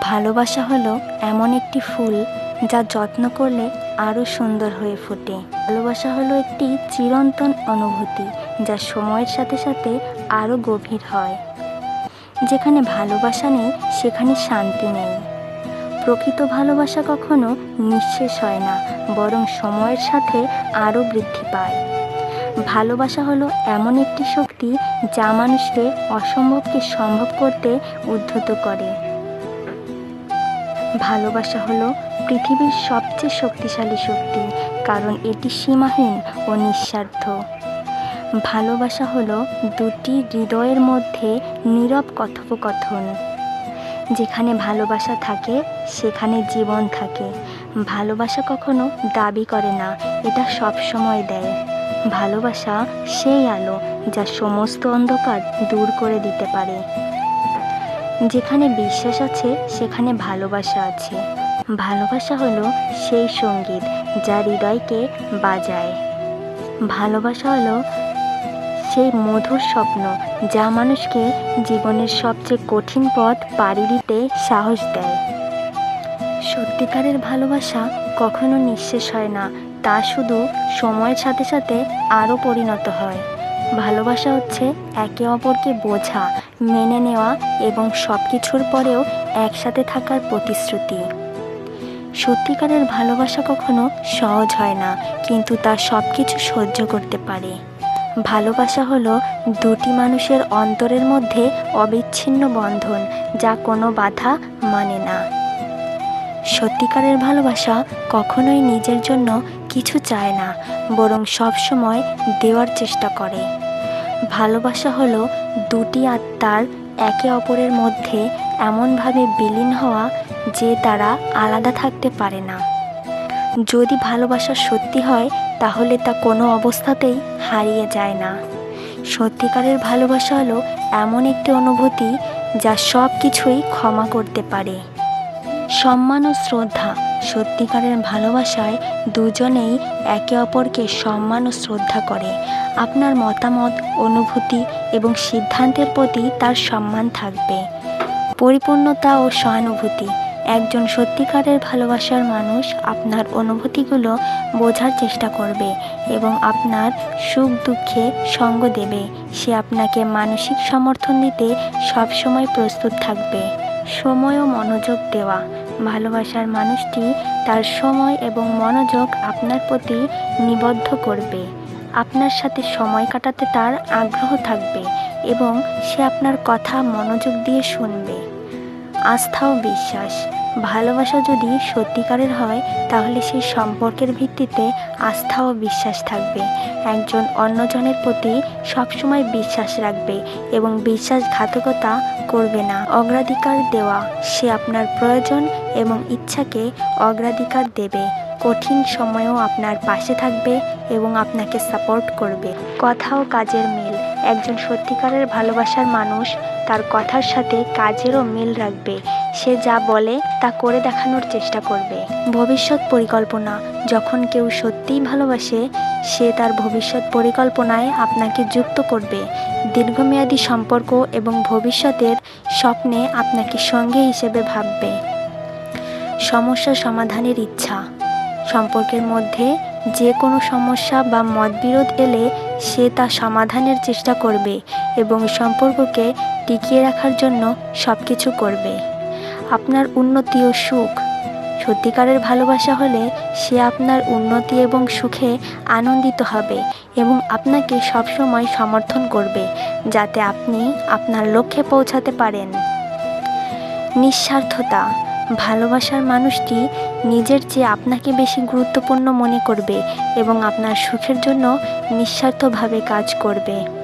ভালোবাসা হলো এমন একটি ফুল যা যত্ন করলে আরও সুন্দর হয়ে ফোটে। ভালোবাসা হলো একটি চিরন্তন অনুভূতি যা সময়ের সাথে সাথে আরও গভীর হয়। যেখানে ভালোবাসা নেই সেখানে শান্তি নেই। প্রকৃত ভালোবাসা কখনো নিঃশেষ হয় না, বরং সময়ের সাথে আরও বৃদ্ধি পায়। ভালোবাসা হলো এমন একটি শক্তি যা মানুষকে অসম্ভবকে সম্ভব করতে উদ্যত করে। ভালোবাসা হলো পৃথিবীর সবচেয়ে শক্তিশালী শক্তি, কারণ এটি সীমাহীন ও নিঃস্বার্থ। ভালোবাসা হলো দুটি হৃদয়ের মধ্যে নীরব কথোপকথন। যেখানে ভালোবাসা থাকে সেখানে জীবন থাকে। ভালোবাসা কখনো দাবি করে না, এটা সব সময় দেয়। ভালোবাসা সেই আলো যা সমস্ত অন্ধকার দূর করে দিতে পারে। যেখানে বিশ্বাস আছে সেখানে ভালোবাসা আছে। ভালোবাসা হলো সেই সঙ্গীত যা হৃদয়কে বাজায়। ভালোবাসা হলো সেই মধুর স্বপ্ন যা মানুষকে জীবনের সবচেয়ে কঠিন পথ পাড়ি দিতে সাহস দেয়। সত্যিকারের ভালোবাসা কখনো নিঃশেষ হয় না, তা শুধু সময়ের সাথে সাথে আরও পরিণত হয়। ভালোবাসা হচ্ছে একে অপরকে বোঝা, মেনে নেওয়া এবং সব কিছুর পরেও একসাথে থাকার প্রতিশ্রুতি। সত্যিকারের ভালোবাসা কখনো সহজ হয় না, কিন্তু তা সব কিছু সহ্য করতে পারে। ভালোবাসা হলো দুটি মানুষের অন্তরের মধ্যে অবিচ্ছিন্ন বন্ধন যা কোনো বাধা মানে না। সত্যিকারের ভালোবাসা কখনোই নিজের জন্য কিছু চায় না, বরং সবসময় দেওয়ার চেষ্টা করে। ভালোবাসা হলো দুটি আত্মার একে অপরের মধ্যে এমনভাবে বিলীন হওয়া যে তারা আলাদা থাকতে পারে না। যদি ভালোবাসা সত্যি হয় তাহলে তা কোনো অবস্থাতেই হারিয়ে যায় না। সত্যিকারের ভালোবাসা হলো এমন একটি অনুভূতি যা সব কিছুই ক্ষমা করতে পারে। সম্মান ও শ্রদ্ধা। সত্যিকারের ভালোবাসায় দুজনেই একে অপরকে সম্মান ও শ্রদ্ধা করে। আপনার মতামত, অনুভূতি এবং সিদ্ধান্তের প্রতি তার সম্মান থাকবে। পরিপূর্ণতা ও সহানুভূতি। একজন সত্যিকারের ভালোবাসার মানুষ আপনার অনুভূতিগুলো বোঝার চেষ্টা করবে এবং আপনার সুখ দুঃখে সঙ্গ দেবে। সে আপনাকে মানসিক সমর্থন দিতে সবসময় প্রস্তুত থাকবে। সময় ও মনোযোগ দেওয়া। ভালোবাসার মানুষটি তার সময় এবং মনোযোগ আপনার প্রতি নিবদ্ধ করবে। আপনার সাথে সময় কাটাতে তার আগ্রহ থাকবে এবং সে আপনার কথা মনোযোগ দিয়ে শুনবে। আস্থা ও বিশ্বাস। ভালোবাসা যদি সত্যিকারের হয় তাহলে সেই সম্পর্কের ভিত্তিতে আস্থা ও বিশ্বাস থাকবে। একজন অন্যজনের প্রতি সবসময় বিশ্বাস রাখবে এবং বিশ্বাসঘাতকতা করবে না। অগ্রাধিকার দেওয়া। সে আপনার প্রয়োজন এবং ইচ্ছাকে অগ্রাধিকার দেবে। কঠিন সময়েও আপনার পাশে থাকবে এবং আপনাকে সাপোর্ট করবে। কথা ও কাজের মিল। একজন সত্যিকারের ভালোবাসার মানুষ তার কথার সাথে কাজেরও মিল রাখবে। সে যা বলে তা করে দেখানোর চেষ্টা করবে। ভবিষ্যৎ পরিকল্পনা। যখন কেউ সত্যিই ভালোবাসে সে তার ভবিষ্যৎ পরিকল্পনায় আপনাকে যুক্ত করবে। দীর্ঘমেয়াদী সম্পর্ক এবং ভবিষ্যতের স্বপ্নে আপনাকে সঙ্গী হিসেবে ভাববে। সমস্যা সমাধানের ইচ্ছা। সম্পর্কের মধ্যে যে কোনো সমস্যা বা মতবিরোধ এলে সে তা সমাধানের চেষ্টা করবে এবং সম্পর্ককে টিকিয়ে রাখার জন্য সব কিছু করবে। আপনার উন্নতি ও সুখ। সত্যিকারের ভালোবাসা হলে সে আপনার উন্নতি এবং সুখে আনন্দিত হবে এবং আপনাকে সবসময় সমর্থন করবে যাতে আপনি আপনার লক্ষ্যে পৌঁছাতে পারেন। নিঃস্বার্থতা। ভালোবাসার মানুষটি নিজের চেয়ে আপনাকে বেশি গুরুত্বপূর্ণ মনে করবে এবং আপনার সুখের জন্য নিঃস্বার্থভাবে কাজ করবে।